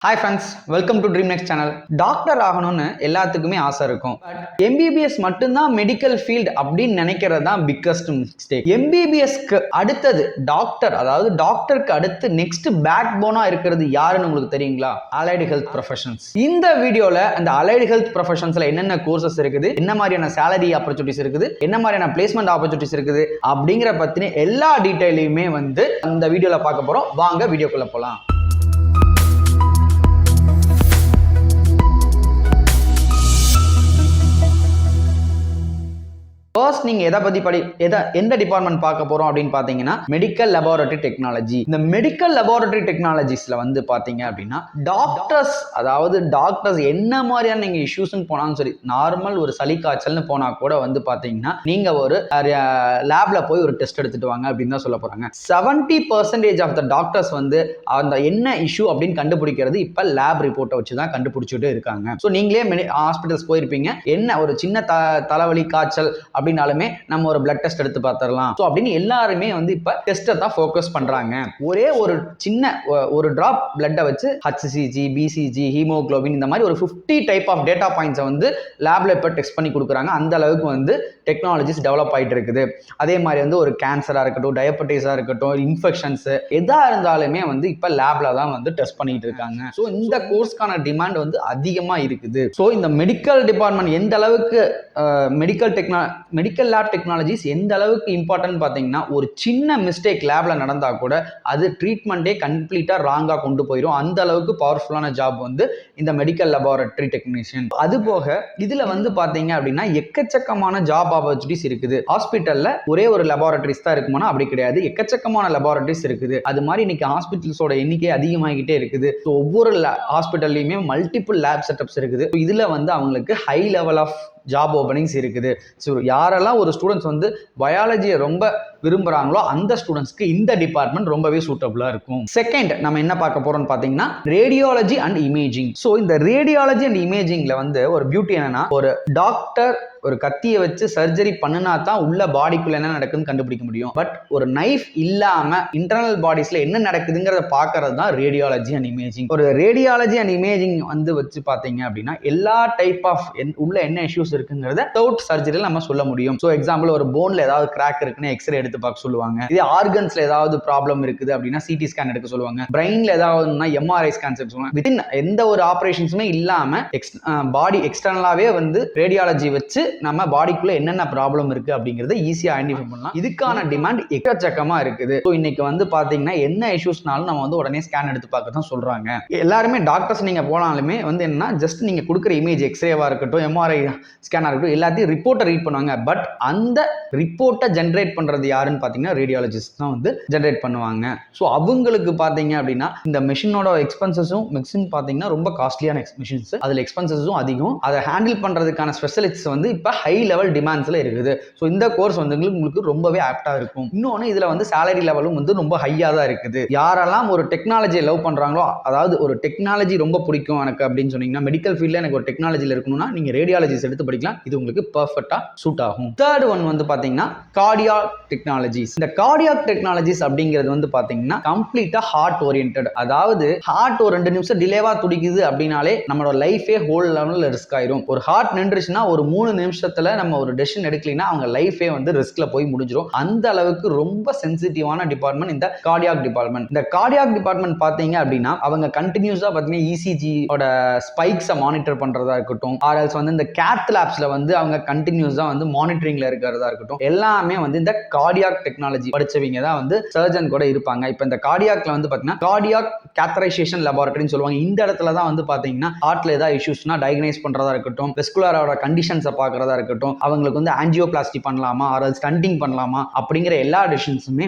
Hi friends, welcome to Dream Next channel. Doctor ஆகணும்னு எல்லாத்துக்குமே ஆசை இருக்கும். பட் எம்பிபிஎஸ் மட்டும்தான் மெடிக்கல் ஃபீல்டு அப்படின்னு நினைக்கிறது தான் பிக்கஸ்ட் மிஸ்டேக். எம்பிபிஎஸ்க்கு அடுத்தது டாக்டர், அதாவது டாக்டருக்கு அடுத்து நெக்ஸ்ட் பேக் போனா இருக்கிறது யாருன்னு உங்களுக்கு தெரியுங்களா? Allied health professions. இந்த வீடியோல அந்த அலைடு ஹெல்த் ப்ரொஃபஷன்ஸ்ல என்னென்ன கோர்சஸ் இருக்குது, என்ன மாதிரியான சேலரி ஆப்பர்ச்சுனிட்டிஸ் இருக்குது, என்ன மாதிரியான பிளேஸ்மெண்ட் ஆப்பர்ச்சுனிட்டிஸ் இருக்குது அப்படிங்கிற பத்தின எல்லா டீட்டெயிலையுமே இந்த வீடியோல பார்க்க போறோம். வாங்க வீடியோக்குள்ள போலாம். ஃபர்ஸ்ட் நீங்க எந்த டிபார்ட்மெண்ட் பார்க்க போறோம் அப்படின்னு பாத்தீங்கன்னா மெடிக்கல் லெபார்டரி டெக்னாலஜி. இந்த மெடிக்கல் லெபார்டரி டெக்னாலஜிஸ்ல பாத்தீங்க அப்படின்னா டாக்டர்ஸ் என்ன மாதிரியான நீங்க இஷ்யூஸ்னு போனாலும் சரி, நார்மல் ஒரு சளி காய்ச்சல்னு போனா கூட பாத்தீங்கன்னா நீங்க ஒரு லேப்ல போய் ஒரு டெஸ்ட் எடுத்துட்டு வாங்க அப்படின்னு தான் சொல்ல போறாங்க. 70% ஆஃப் த டாக்டர்ஸ் அந்த என்ன இஷ்யூ அப்படின்னு கண்டுபிடிக்கிறது இப்ப லேப் ரிப்போர்ட்டை வச்சுதான் கண்டுபிடிச்சிட்டு இருக்காங்க. ஸோ நீங்களே ஹாஸ்பிட்டல்ஸ் போயிருப்பீங்க, என்ன ஒரு சின்ன தலைவலி காய்ச்சல் அப்படினாலுமே நம்ம ஒரு பிளட் டெஸ்ட் எடுத்து பார்த்துடலாம். ஸோ அப்படின்னு எல்லாருமே இப்ப டெஸ்ட்டை தான் ஃபோக்கஸ் பண்றாங்க. ஒரே ஒரு சின்ன ஒரு டிராப் பிளட்டை வச்சு ஹச்சிசி, பிசிஜி, ஹீமோகுளோபின் இந்த மாதிரி ஒரு 50 டைப் ஆஃப் டேட்டா பாயிண்ட்ஸை லேப்ல இப்ப டெஸ்ட் பண்ணி கொடுக்குறாங்க. அந்த அளவுக்கு டெக்னாலஜிஸ் டெவலப் ஆயிட்டு இருக்குது. அதே மாதிரி ஒரு கேன்சரா இருக்கட்டும், டயபெட்டிஸா இருக்கட்டும், இன்ஃபெக்ஷன்ஸ் எதா இருந்தாலுமே இப்ப லேப்ல தான் டெஸ்ட் பண்ணிட்டு இருக்காங்க. ஸோ இந்த கோர்ஸ்க்கான டிமாண்ட் அதிகமா இருக்குது. ஸோ இந்த மெடிக்கல் டிபார்ட்மெண்ட் எந்த அளவுக்கு மெடிக்கல் லேப் டெக்னாலஜிஸ் எந்த அளவுக்கு இம்பார்ட்டன்ட் பார்த்தீங்கன்னா, ஒரு சின்ன மிஸ்டேக் லேப்ல நடந்தா கூட அது ட்ரீட்மெண்ட்டே கம்ப்ளீட்டா ராங்கா கொண்டு போயிடும். அந்த அளவுக்கு பவர்ஃபுல்லான ஜாப் இந்த மெடிக்கல் லெபார்டரி டெக்னீஷியன். அது போக இதுல பாத்தீங்க அப்படின்னா எக்கச்சக்கமான ஜாப் ஆப்பர்ச்சுனிட்டிஸ் இருக்குது. ஹாஸ்பிட்டல்ல ஒரே ஒரு லெபார்டரிஸ் தான் இருக்குமானா அப்படி கிடையாது, எக்கச்சக்கமான லெபார்டரிஸ் இருக்குது. அது மாதிரி இன்னைக்கு ஹாஸ்பிட்டல்ஸோட எண்ணிக்கை அதிகமாகிட்டே இருக்குது. ஒவ்வொரு ஹாஸ்பிட்டல்லையுமே மல்டிபிள் லேப் செட்டப்ஸ் இருக்குது. இதுல அவங்களுக்கு high level of job openings இருக்குது. ஸோ யாரெல்லாம் ஒரு ஸ்டூடெண்ட்ஸ் பயாலஜியை ரொம்ப விரும்புறாங்களோ அந்த ஸ்டூடெண்ட்ஸ்க்கு இந்த டிபார்ட்மெண்ட் ரொம்பவே சூட்டபிளா இருக்கும். செகண்ட் நம்ம என்ன பார்க்க போறோம்னு பாத்தீங்கன்னா ரேடியாலஜி அண்ட் இமேஜிங். ஸோ இந்த ரேடியாலஜி அண்ட் இமேஜிங்ல ஒரு பியூட்டி என்னன்னா, ஒரு டாக்டர் ஒரு கத்தியை வச்சு சர்ஜரி பண்ணினா தான் உள்ள பாடிக்குள்ள என்ன நடக்குதுன்னு கண்டுபிடிக்க முடியும். பட் ஒரு நைஃப் இல்லாம இன்டர்னல் பாடிஸ்ல என்ன நடக்குதுங்கிறத பாக்குறது தான் ரேடியாலஜி அண்ட் இமேஜிங். ஒரு ரேடியாலஜி அண்ட் இமேஜிங் வச்சு பாத்தீங்க அப்படின்னா எல்லா டைப் ஆஃப் உள்ள என்ன இஷ்யூஸ் இருக்குங்கிறத வித்தவுட் சர்ஜரியில் நம்ம சொல்ல முடியும். ஸோ எக்ஸாம்பிள் ஒரு போன்ல ஏதாவது கிராக் இருக்குன்னு எக்ஸ்ரே எடுத்து பார்க்க சொல்லுவாங்க. இதே ஆர்கன்ஸ்ல ஏதாவது ப்ராப்ளம் இருக்குது அப்படின்னா சிடி ஸ்கேன் எடுக்க சொல்லுவாங்க. பிரெயின்ல ஏதாவதுன்னா எம்ஆர்ஐ ஸ்கேன்ஸ் எடுக்க சொல்லுவாங்க. வித்தின் எந்த ஒரு ஆபரேஷன்ஸுமே இல்லாம பாடி எக்ஸ்டர்னலாவே ரேடியாலஜி வச்சு நம்ம பாடிக்குள்ள என்னென்ன ப்ராப்ளம் இருக்கு அப்படிங்கறத ஈஸியா ஐடென்டிஃபை பண்ணலாம். இதுக்கான டிமாண்ட் எக்கச்சக்கமா இருக்குது. ஸோ இன்னைக்கு பாத்தீங்கன்னா என்ன இஷ்யூஸ்னாலும் நம்ம உடனே ஸ்கேன் எடுத்து பார்க்க தான் சொல்றாங்க. எல்லாருமே டாக்டர்ஸ் நீங்க போனாலுமே என்னன்னா ஜஸ்ட் நீங்க கொடுக்குற இமேஜ் எக்ஸ்ரேவா இருக்கட்டும், எம்ஆர்ஐ ஸ்கேனா இருக்கட்டும், எல்லாத்தையும் ரிப்போர்ட்டை ரீட் பண்ணுவாங்க. பட் அந்த ரிப்போர்ட்டை ஜென்ரேட் பண்றது யாருன்னு பாத்தீங்கன்னா ரேடியாலஜிஸ்ட் தான் ஜென்ரேட் பண்ணுவாங்க. ஸோ அவங்களுக்கு பாத்தீங்க அப்படின்னா இந்த மெஷினோட எக்ஸ்பென்சஸும் மெஷின் பாத்தீங்கன்னா ரொம்ப காஸ்ட்லியான மெஷின்ஸ், அதுல எக்ஸ்பென்சஸும் அதிகம். அதை ஹேண்டில் பண்றதுக்கான ஸ்பெஷலிஸ்ட் இப்ப ஹை லெவல் டிமாண்ட்ஸ்ல இருக்குது. ஸோ இந்த கோர்ஸ் உங்களுக்கு ரொம்பவே ஆப்டா இருக்கும். இன்னொன்னு இதுல சேலரி லெவலும் ரொம்ப ஹையா தான் இருக்குது. யாரெல்லாம் ஒரு டெக்னாலஜியை லவ் பண்றாங்களோ, அதாவது ஒரு டெக்னாலஜி ரொம்ப பிடிக்கும் எனக்கு அப்படின்னு சொன்னீங்கன்னா, மெடிக்கல் ஃபீல்ட்ல எனக்கு ஒரு டெக்னாலஜில இருக்கணும்னா நீங்க ரேடியாலஜிஸ் எடுத்து படிக்கலாம். இது உங்களுக்கு பெர்ஃபெக்ட்டா சூட் ஆகும். தேர்ட் ஒன் பாத்தீங்கன்னா கார்டியாக் டெக்னாலஜிஸ். இந்த கார்டியாக் டெக்னாலஜிஸ் அப்படிங்கிறது பாத்தீங்கன்னா கம்ப்ளீட்டா ஹார்ட் ஓரியன்டட். அதாவது ஹார்ட் ஒரு 2 நிமிஷம் டிலேவா துடிக்குது அப்படின்னாலே நம்மளோட லைஃபே ஹோல் லெவல்ல ரிஸ்க் ஆயிரும். ஒரு ஹார்ட் நின்றுச்சுன்னா ஒரு 3 நிமிஷத்துல நம்ம ஒரு டெசிஷன் எடுக்கலைன்னா அவங்க லைஃபே ரிஸ்க்ல போய் முடிஞ்சிடும். அந்த அளவுக்கு ரொம்ப சென்சிட்டிவான டிபார்ட்மெண்ட் இந்த கார்டியாக் டிபார்ட்மெண்ட். இந்த கார்டியாக் டிபார்ட்மெண்ட் பாத்தீங்க அப்படின்னா அவங்க கண்டினியூஸா பாத்தீங்கன்னா இசிஜி ஓட ஸ்பைக்ஸை மானிட்டர் பண்றதா இருக்கட்டும், ஆர்எல்ஸ் இந்த கேத் லேப்ஸ்ல அவங்க கண்டினியூஸா மானிட்டரிங்ல இருக்கிறதா இருக்கட்டும், எல்லாமே இந்த கார்டியாக் டெக்னாலஜி படிச்சவங்க தான் சர்ஜன் கூட இருப்பாங்க. இப்போ இந்த கார்டியாக்ல பாத்தீங்கன்னா கார்டியாக் கேத்தரைசேஷன் லெபார்டரின்னு சொல்லுவாங்க. இந்த இடத்துல தான் பாத்தீங்கன்னா ஹார்ட்ல ஏதாவது இஷ்யூஸ்னா டயக்னைஸ் பண்றதா இருக்கட்டும், வெஸ்குலரோட கண்டிஷன்ஸை பார்க்கறதா இருக்கட்டும், அவங்களுக்கு ஆஞ்சியோபிளாஸ்டி பண்ணலாமா ஆர் ஸ்டண்டிங் பண்ணலாமா அப்படிங்கிற எல்லா டிசிஷன்ஸுமே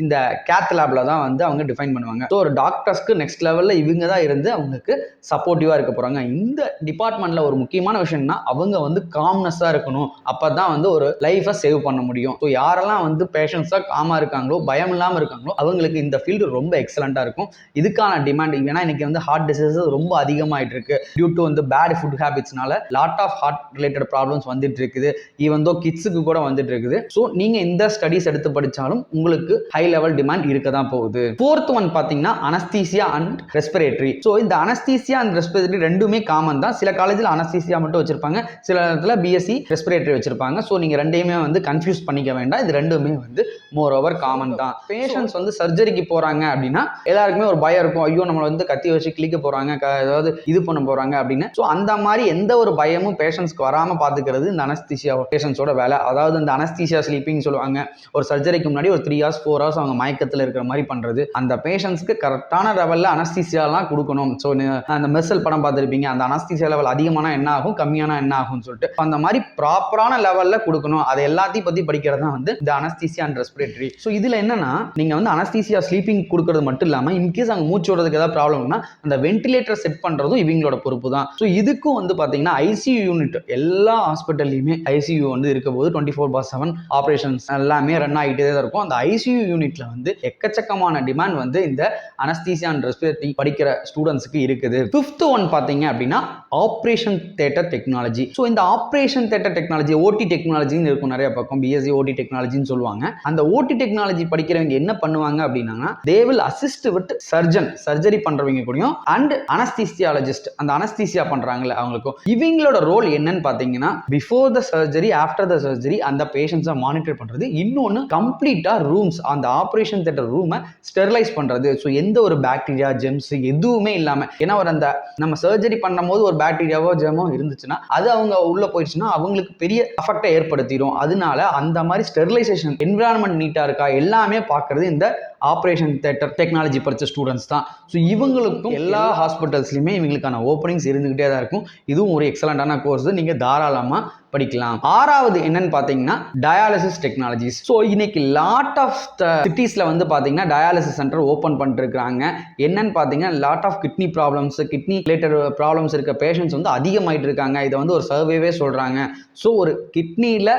இந்த கேத் லேப்ல தான் அவங்க டிஃபைன் பண்ணுவாங்க. ஸோ ஒரு டாக்டர்ஸ்க்கு நெக்ஸ்ட் லெவல்ல இவங்க தான் இருந்து அவங்களுக்கு சப்போர்ட்டிவா இருக்க போறாங்க. இந்த டிபார்ட்மெண்ட்ல ஒரு முக்கியமான விஷயம்னா அவங்க வந்து காம்னஸாக இருக்கணும். அப்போ தான் வந்து ஒரு லைஃபை சேவ் பண்ண முடியும். ஸோ யாரெல்லாம் வந்து பேஷன்ஸாக காமாக இருக்காங்களோ, பயம் இல்லாமல் இருக்காங்களோ, அவங்களுக்கு இந்த ஃபீல்டு ரொம்ப எக்ஸலண்ட்டாக இருக்கும். இதுக்கான டிமாண்ட் ஏன்னா இன்னைக்கு வந்து ஹார்ட் டிசீஸஸ் ரொம்ப அதிகமாகிட்டு இருக்கு. டியூ டு வந்து பேட் ஃபுட் ஹேபிட்ஸ்னால lot of heart related problems வந்துட்டு இருக்குது. ஈவன் தோ கிட்ஸுக்கு கூட வந்துட்டு இருக்குது. ஸோ நீங்க இந்த ஸ்டடிஸ் எடுத்து படிச்சாலும் உங்களுக்கு ஹை லெவல் டிமாண்ட் இருக்க தான் போகுது. ஃபோர்த் ஒன் பார்த்தீங்கன்னா அனஸ்தீசியா அண்ட் ரெஸ்பிரேட்டரி. ஸோ இந்த அனஸ்தீசியா அண்ட் ரெஸ்பிரேட்டரி ரெண்டுமே காமன் தான். சில காலேஜில் அனஸ்தீசியா மட்டும் வச்சிருப்பாங்க, சில இடத்துல பிஎஸ்சி ரெஸ்பிரேட்டரி வச்சிருப்பாங்க. ஸோ நீங்க ரெண்டையுமே வந்து கன்ஃபியூஸ் பண்ணிக்க வேண்டாம். இது ரெண்டுமே வந்து மோர் ஓவர் காமன் தான். பேஷண்ட்ஸ் வந்து சர்ஜரிக்கு போறாங்க அப்படின்னா எல்லாருக்குமே ஒரு பயம் இருக்கும். ஐயோ நம்மளை வந்து கத்தி வச்சு கிளிக்க போறாங்க, ஏதாவது இது பண்ண போறாங்க அப்படின்னு. ஸோ அந்த மாதிரி எந்த ஒரு பயமும் பேஷண்ட்ஸ்க்கு வராம பாத்துக்கிறது இந்த அனஸ்தீசியா பேஷண்ட்ஸோட வேலை. அதாவது இந்த அனஸ்தீசியா ஸ்லீப்பிங் சொல்லுவாங்க. ஒரு சர்ஜரிக்கு முன்னாடி ஒரு 3 hours 4 hours அவங்க மயக்கத்தில் இருக்கிற மாதிரி பண்றது. அந்த பேஷண்ட்ஸ்க்கு கரெக்டான லெவல்ல அனஸ்தீசியாலாம் கொடுக்கணும். ஸோ அந்த மெர்சல் படம் பார்த்துருப்பீங்க. அந்த அனஸ்தீசியா லெவல் அதிகமான என்ன ஆகும், கம்மியான என்ன ஆகும்னு சொல்லிட்டு அந்த மாதிரி ப்ராப்பரான லெவல்ல கொடுக்கணும். அதை எல்லாத்தையும் பத்தி படிக்கிறது தான் வந்து இந்த அனஸ்தீசியா அண்ட் ரெஸ்பிரேட்டரி. ஸோ இதுல என்னன்னா நீங்க வந்து அனஸ்தீசியா ஸ்லீப்பிங் கொடுக்கறது மட்டும் இல்லாம இன்கேஸ் அவங்க மூச்சு விடுறதுக்கு ஏதாவது ப்ராப்ளம்னா அந்த வென்டிலேட்டர் செட் பண்றதும் இவங்களோட பொறுப்பு தான். ஸோ இதுக்கும் வந்து பாத்தீங்கன்னா ஐசியூ யூனிட் எல்லா ஹாஸ்பிட்டல்லையுமே ஐசியூ வந்து இருக்க போது 24/7 ஆபரேஷன்ஸ் எல்லாமே ரன் ஆகிட்டே தான் இருக்கும். அந்த ஐசியூ யூனிட்ல வந்து எக்கச்சக்கமான டிமாண்ட் வந்து இந்த அனஸ்தீசியா அண்ட் ரெஸ்பிரேட்டரி படிக்கிற ஸ்டூடெண்ட்ஸ்க்கு இருக்குது. ஃபிஃப்த் ஒன் பாத்தீங்க அப்படின்னா ஆப்ரேஷன் தியேட்டர் டெக்னாலஜி. ஸோ இந்த ஆப்ரேஷன் தியேட்டர் டெக்னாலஜி ஓடி டெக்னாலஜின்னு இருக்கும் நிறைய பக்கம். பிஎஸ்சி ஓடி டெக்னாலஜின்னு சொல்லுவாங்க. அந்த ஓடி டெக்னாலஜி படிக்கிறவங்க என்ன பண்ணுவாங்க அப்படின்னா they will assist with surgeon, surgery பண்றவங்க கூடயும் அண்ட் அனஸ்தீசியாலஜிஸ்ட், அந்த அனஸ்தீசியா பண்றாங்கல்ல அவங்களுக்கும். இவங்களோட ரோல் என்னன்னு பாத்தீங்கன்னா before the surgery after the surgery அந்த பேஷண்ட்ஸை மானிட்டர் பண்றது. இன்னொன்னு கம்ப்ளீட்டா ரூம்ஸ், அந்த ஆப்ரேஷன் தியேட்டர் ரூமை ஸ்டெரிலைஸ் பண்றது. ஸோ எந்த ஒரு பாக்டீரியா ஜெம்ஸ் எதுவுமே இல்லாம, ஏன்னா ஒரு அந்த நம்ம சர்ஜரி பண்ணும் போது ஒரு பாக்டீரியாவோ ஜெமோ இருந்துச்சுன்னா அது அவங்க உள்ள போயிடுச்சுன்னா அவங்களுக்கு பெரிய அஃபெக்டை ஏற்படுத்திடும். அதனால அந்த மாதிரி ஸ்டெரிலைசேஷன் என்விரான்மெண்ட் நீட்டா இருக்கா எல்லாமே பார்க்கறது இந்த ஆப்ரேஷன் தியேட்டர் டெக்னாலஜி படிச்ச ஸ்டூடெண்ட்ஸ் தான். ஸோ இவங்களுக்கும் எல்லா ஹாஸ்பிட்டல்ஸ்லையுமே இவங்களுக்கான ஓப்பனிங்ஸ் இருந்துகிட்டே தான் இருக்கும். இதுவும் ஒரு எக்ஸலண்டான கோர்ஸ், நீங்க தாராளமா படிக்கலாம். ஆறாவது என்னன்னு பாத்தீங்கன்னா டயாலிசிஸ் டெக்னாலஜிஸ். ஸோ இன்னைக்கு லாட் ஆஃப் சிட்டிஸ்ல வந்து பாத்தீங்கன்னா டயாலிசிஸ் சென்டர் ஓப்பன் பண்ணிட்டு இருக்காங்க. என்னன்னு பாத்தீங்கன்னா lot of kidney problems, kidney related problems இருக்க பேஷண்ட்ஸ் வந்து அதிகமாயிட்டு இருக்காங்க. இதை வந்து ஒரு சர்வேவே சொல்றாங்க. ஸோ ஒரு கிட்னில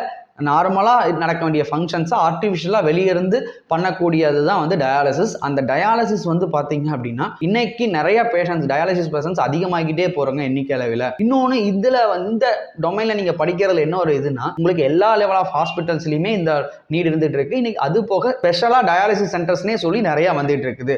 நார்மலாக நடக்க வேண்டிய ஃபங்க்ஷன்ஸை ஆர்டிஃபிஷியலாக வெளியிருந்து பண்ணக்கூடியது தான் வந்து டயாலிசிஸ். அந்த டயாலிசிஸ் வந்து பார்த்தீங்க அப்படின்னா இன்னைக்கு நிறைய பேஷண்ட்ஸ் டயாலிசிஸ் பேஷண்ட்ஸ் அதிகமாகிட்டே போகிறாங்க எண்ணிக்கை அளவில். இன்னொன்று இதில் இந்த டொமைனில் நீங்கள் படிக்கிறதுல என்ன ஒரு இதுனா உங்களுக்கு எல்லா லெவல் ஆஃப் ஹாஸ்பிட்டல்ஸ்லையுமே இந்த நீட் இருந்துட்டு இருக்கு. இன்னைக்கு அது போக ஸ்பெஷலாக டயாலிசிஸ் சென்டர்ஸ்னே சொல்லி நிறைய வந்துட்டு இருக்குது.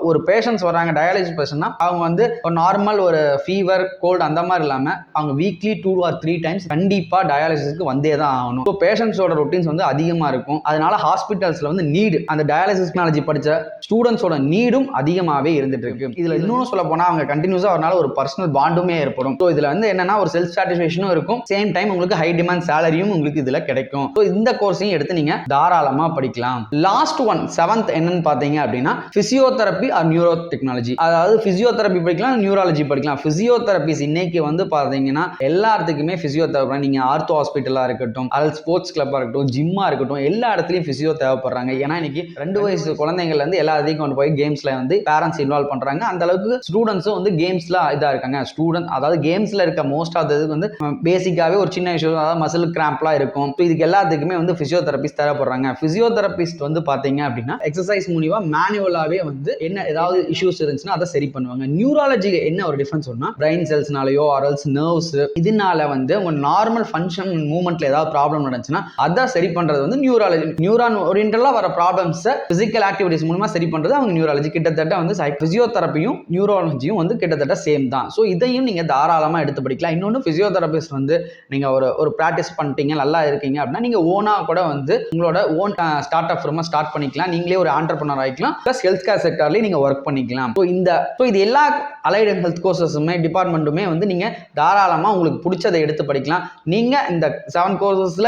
ஒரு பேஷண்ட்ஸ் வராங்க டயாலிசிஸ் பேஷண்ட்னா அவங்க வந்து ஒரு நார்மல் ஒரு ஃபீவர் கோல்டு அந்த மாதிரி இல்லாமல் அவங்க வீக்லி 2 or 3 times கண்டிப்பாக டயாலிசிஸ்க்கு வந்தே தான் ஆகணும். பேஷண்ட்ஸோட ரொட்டீன்ஸ் வந்து அதிகமா இருக்கும். அதனால ஹாஸ்பிட்டல்ஸ்ல வந்து நீடு, அந்த டயாலிசிஸ் டெக்னாலஜி படிச்ச ஸ்டூடெண்ட்ஸோட நீடும் அதிகமாவே இருந்துட்டு இருக்கு. இதுல இன்னும் சொல்ல போனா அவங்க கண்டினியூஸா ஒரு பர்சனல் பாண்டுமே ஏற்படும். ஸோ இதுல வந்து என்னன்னா ஒரு செல்ஃப் சாட்டிஸ்ஃபேக்ஷனும் இருக்கும், சேம் டைம் உங்களுக்கு ஹை டிமாண்ட் சேலரியும் உங்களுக்கு இதுல கிடைக்கும். ஸோ இந்த கோர்ஸையும் எடுத்து நீங்க தாராளமா படிக்கலாம். லாஸ்ட் ஒன் 7th என்னன்னு பாத்தீங்க அப்படின்னா பிசியோதெரபி ஆர் நியூரோ டெக்னாலஜி. அதாவது பிசியோதெரபி படிக்கலாம், நியூராலஜி படிக்கலாம். பிசியோதெரபிஸ் இன்னைக்கு வந்து பாத்தீங்கன்னா எல்லாத்துக்குமே பிசியோதெரபி, நீங்க ஆர்த்தோ ஹாஸ்பிட்டலா இருக்கட்டும், ஸ்போர்ட்ஸ் கிளப்பா இருக்கட்டும், ஜிம்மா இருக்கட்டும், எல்லா இடத்துலயும் பிசியோ தேவைப்படுறாங்க. ஏன்னா இன்னைக்கு 2 வயசு குழந்தைங்கள்ல இருந்து எல்லாத்தையும் கொண்டு போய் கேம்ஸ்ல வந்து பேரண்ட்ஸ் இன்வால்வ் பண்றாங்க. அந்த அளவுக்கு ஸ்டூடெண்ட்ஸும் வந்து கேம்ஸ்ல இதா இருக்காங்க. ஸ்டூடெண்ட் அதாவது கேம்ஸ்ல இருக்க மோஸ்ட் ஆஃப் இது வந்து பேசிக்காவே ஒரு சின்ன இஷ்யூ, அதாவது மசில் கிராம்ப்லாம் இருக்கும். இதுக்கு எல்லாத்துக்குமே வந்து பிசியோதெரபிஸ்ட் தேவைப்படுறாங்க. பிசியோதெரபிஸ்ட் வந்து பாத்தீங்க அப்படின்னா எக்ஸசைஸ் மூலியமா மேனுவலாவே வந்து என்ன ஏதாவது இஷ்யூஸ் இருந்துச்சுன்னா அதை சரி பண்ணுவாங்க. நியூராலஜி என்ன ஒரு டிஃபரன்ஸ் சொன்னா பிரைன் செல்ஸ்னாலயோ ஆர்எல்ஸ் நர்வ்ஸ் இதனால வந்து உங்க நார்மல் ஃபங்க்ஷன் மூவ்மெண்ட்ல ஏதாவது ப்ராப்ளம் நடந்துச்சுன்னா அதான் சரி பண்றது வந்து நியூராலஜி. நியூரான் ஓரியன்டலா வர ப்ராப்ளம்ஸ் பிசிக்கல் ஆக்டிவிட்டிஸ் மூலமா சரி பண்றது அவங்க நியூராலஜி. கிட்டத்தட்ட வந்து பிசியோதெரபியும் நியூராலஜியும் வந்து கிட்டத்தட்ட சேம் தான். ஸோ இதையும் நீங்க தாராளமா எடுத்து படிக்கலாம். இன்னொன்று பிசியோதெரபிஸ்ட் வந்து நீங்க ஒரு பிராக்டிஸ் பண்ணிட்டீங்க, நல்லா இருக்கீங்க அப்படின்னா நீங்க ஓனா கூட வந்து உங்களோட own start up pharma start பண்ணிக்கலாம். நீங்களே ஒரு ஆண்டர்பிரனர் ஆகிக்கலாம். பிளஸ் ஹெல்த் கேர் செக்டர்லயே நீங்க ஒர்க் பண்ணிக்கலாம். ஸோ இது எல்லா அலைடு ஹெல்த் கோர்சஸுமே டிபார்ட்மெண்ட்டுமே வந்து நீங்க தாராளமா உங்களுக்கு பிடிச்சதை எடுத்து படிக்கலாம். நீங்க இந்த 7 கோர்சஸ்ல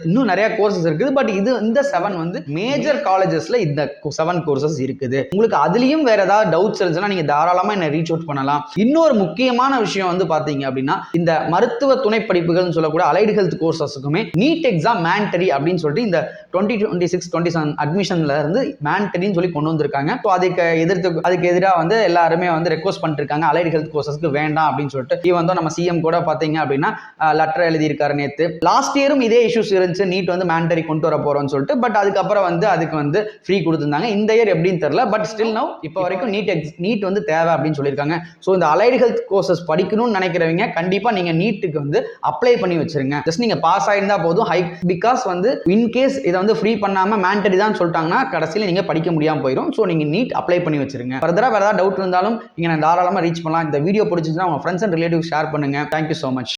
இன்னும் நிறைய கோர்சஸ் இருக்குது. பட் இது இந்த 7 வந்து மேஜர் காலேஜஸ்ல இந்த 7 கோர்சஸ் இருக்குது. உங்களுக்கு அதுலயும் வேற ஏதாவது டவுட்ஸ் இருந்துச்சுன்னா நீங்க தாராளமா என்ன ரீச் அவுட் பண்ணலாம். இன்னொரு முக்கியமான விஷயம் வந்து பாத்தீங்க அப்படின்னா இந்த மருத்துவ துணை படிப்புகள் சொல்லக்கூடிய அலைடு ஹெல்த் கோர்சஸுக்குமே நீட் எக்ஸாம் மேண்டரி அப்படின்னு சொல்லிட்டு இந்த 2026-27 அட்மிஷன்ல இருந்து மேண்டரின்னு சொல்லி கொண்டு வந்திருக்காங்க. ஸோ அதுக்கு எதிராக வந்து எல்லாருமே வந்து ரெக்வஸ்ட் பண்ணிருக்காங்க அலைடு ஹெல்த் கோர்சஸ்க்கு வேண்டாம் அப்படின்னு சொல்லிட்டு. ஈவன் தான் நம்ம சிஎம் கூட பாத்தீங்க அப்படின்னா லெட்டர் எழுதியிருக்காரு நேத்து. லாஸ்ட் இயரும் இதே இஷ்யூஸ் இருந்துச்சு, நீட் வந்து மேண்டரி கொண்டு வர போறோம்னு சொல்லிட்டு. பட் அதுக்கப்புறம் வந்து அதுக்கு வந்து ஃப்ரீ கொடுத்துருந்தாங்க. இந்த இயர் எப்படின்னு தெரியல. பட் ஸ்டில் நவ் இப்போ வரைக்கும் நீட் வந்து தேவை அப்படின்னு சொல்லியிருக்காங்க. ஸோ இந்த அலைடு ஹெல்த் கோர்சஸ் படிக்கணும்னு நினைக்கிறவங்க கண்டிப்பா நீங்க நீட்டுக்கு வந்து அப்ளை பண்ணி வச்சிருங்க. ஜஸ்ட் நீங்க பாஸ் ஆயிருந்தா போதும். பிகாஸ் வந்து இன்கேஸ் இதை வந்து ஃப்ரீ பண்ணாம மேண்டரி தான் சொல்லிட்டாங்கன்னா கடைசியில் நீங்க படிக்க முடியாம போயிடும். ஸோ நீங்க நீட் அப்ளை பண்ணி வச்சிருங்க. ஃபர்தரா வேற ஏதாவது டவுட் இருந்தாலும் நீங்க தாராளமா ரீச் பண்ணலாம். இந்த வீடியோ பிடிச்சிருந்தா உங்க ஃப்ரெண்ட்ஸ் அண்ட் ரிலேட்டிவ் ஷேர் பண்ணுங்க. Thank you so much.